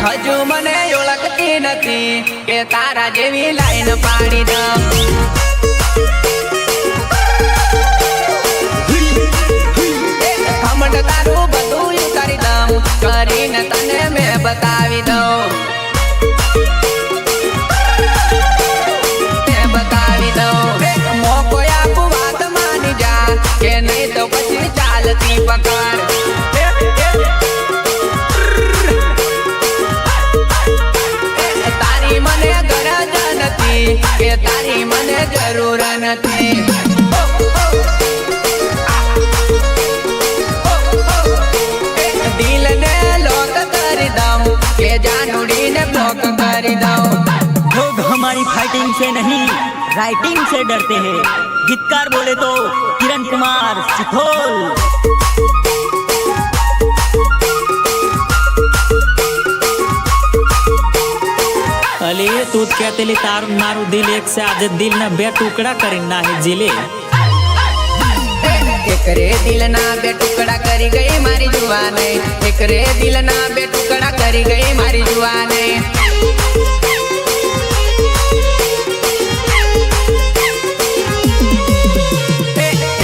હજુ મને ઓળખતી નથી કે તારા જેવી લાઈન પાડી દઉં ખમણ તારું બધું કરી દઉં કરીને તને મેં બતાવી દઉં મોકો આપું વાત માની જા કે નહીં તો પછી ચાલતી પકડ તારી મને ગરજ નથી કે તારી મને જરૂર નથી દિલને લોક કરી દઉં કે જાનુડીને બ્લોક કરી દઉં लोग हमारी फाइटिंग से नहीं राइटिंग से डरते हैं। गीतकार बोले तो किरण कुमार सिथोल। अली तू कहते ली तारू मारू दिल एक से आज दिल ना बे टुकड़ा करी ना है जिले एकरे दिल ना बे टुकड़ा करी गई मारी जुआने एकरे दिल ना बे टुकड़ा करी गई मारी जुआने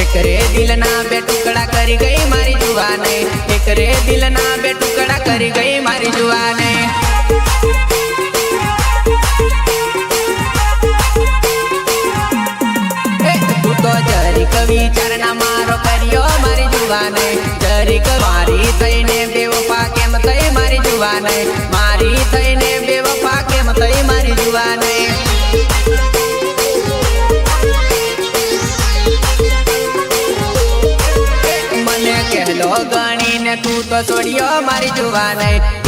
एकरे दिल ना बे टुकड़ा करी गई मारी जुआने एकरे दिल ना बे टुकड़ा करी गई मारी जुआने तू तो जरी कवि चरना मारो करियो मारी जुआने जरी मारी थईने बेवफा केम थई मारी जुआने मारी थईने बेवफा केम थई मारी जुआने મને કહેલો ગણીને તું તો છોડ્યો મારી જુવાને